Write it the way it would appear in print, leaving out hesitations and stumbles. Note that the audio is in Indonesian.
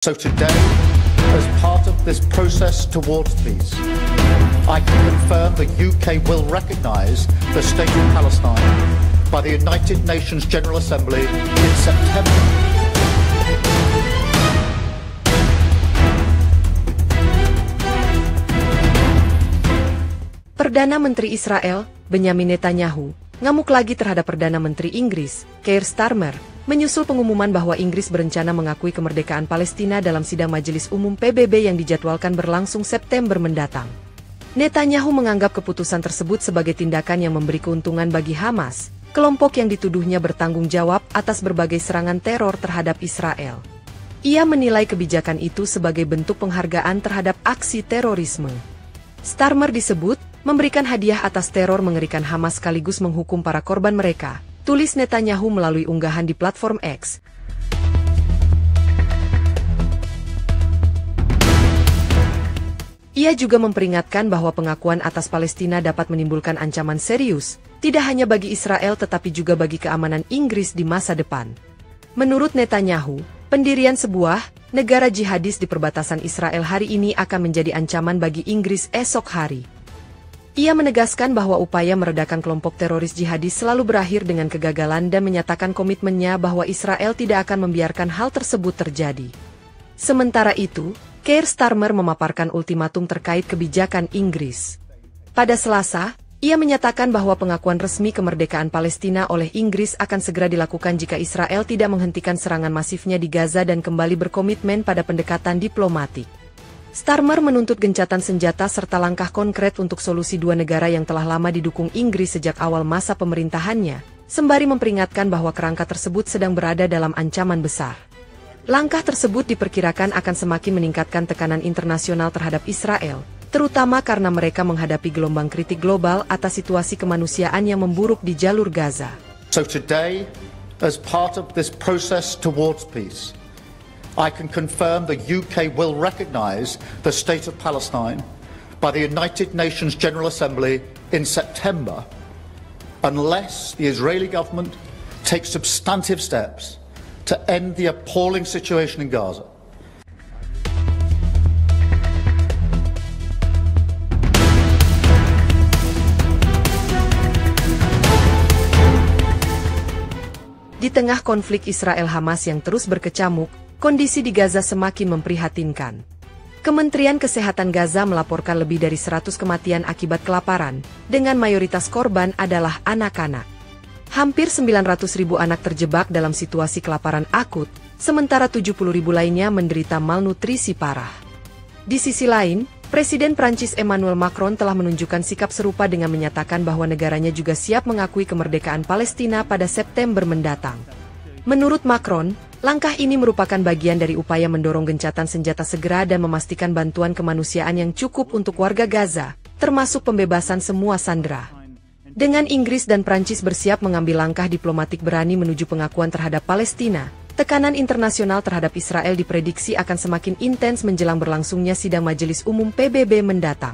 So today, as part of this process towards peace, I can confirm the UK will recognise the State of Palestine by the United Nations General Assembly in September. Perdana Menteri Israel, Benyamin Netanyahu, ngamuk lagi terhadap Perdana Menteri Inggris, Keir Starmer, menyusul pengumuman bahwa Inggris berencana mengakui kemerdekaan Palestina dalam sidang Majelis Umum PBB yang dijadwalkan berlangsung September mendatang. Netanyahu menganggap keputusan tersebut sebagai tindakan yang memberi keuntungan bagi Hamas, kelompok yang dituduhnya bertanggung jawab atas berbagai serangan teror terhadap Israel. Ia menilai kebijakan itu sebagai bentuk penghargaan terhadap aksi terorisme. Starmer disebut memberikan hadiah atas teror mengerikan Hamas sekaligus menghukum para korban mereka, tulis Netanyahu melalui unggahan di platform X. Ia juga memperingatkan bahwa pengakuan atas Palestina dapat menimbulkan ancaman serius, tidak hanya bagi Israel tetapi juga bagi keamanan Inggris di masa depan. Menurut Netanyahu, pendirian sebuah negara jihadis di perbatasan Israel hari ini akan menjadi ancaman bagi Inggris esok hari. Ia menegaskan bahwa upaya meredakan kelompok teroris jihadis selalu berakhir dengan kegagalan dan menyatakan komitmennya bahwa Israel tidak akan membiarkan hal tersebut terjadi. Sementara itu, Keir Starmer memaparkan ultimatum terkait kebijakan Inggris. Pada Selasa, ia menyatakan bahwa pengakuan resmi kemerdekaan Palestina oleh Inggris akan segera dilakukan jika Israel tidak menghentikan serangan masifnya di Gaza dan kembali berkomitmen pada pendekatan diplomatik. Starmer menuntut gencatan senjata serta langkah konkret untuk solusi dua negara yang telah lama didukung Inggris sejak awal masa pemerintahannya, sembari memperingatkan bahwa kerangka tersebut sedang berada dalam ancaman besar. Langkah tersebut diperkirakan akan semakin meningkatkan tekanan internasional terhadap Israel, terutama karena mereka menghadapi gelombang kritik global atas situasi kemanusiaan yang memburuk di jalur Gaza. So today, as part of this process towards peace, I can confirm the UK will recognise the State of Palestine by the United Nations General Assembly in September, unless the Israeli government takes substantive steps to end the appalling situation in Gaza. Di tengah konflik Israel-Hamas yang terus berkecamuk, kondisi di Gaza semakin memprihatinkan. Kementerian Kesehatan Gaza melaporkan lebih dari 100 kematian akibat kelaparan, dengan mayoritas korban adalah anak-anak. Hampir 900.000 anak terjebak dalam situasi kelaparan akut, sementara 70.000 lainnya menderita malnutrisi parah. Di sisi lain, Presiden Prancis Emmanuel Macron telah menunjukkan sikap serupa dengan menyatakan bahwa negaranya juga siap mengakui kemerdekaan Palestina pada September mendatang. Menurut Macron, langkah ini merupakan bagian dari upaya mendorong gencatan senjata segera dan memastikan bantuan kemanusiaan yang cukup untuk warga Gaza, termasuk pembebasan semua sandera. Dengan Inggris dan Prancis bersiap mengambil langkah diplomatik berani menuju pengakuan terhadap Palestina, tekanan internasional terhadap Israel diprediksi akan semakin intens menjelang berlangsungnya sidang Majelis Umum PBB mendatang.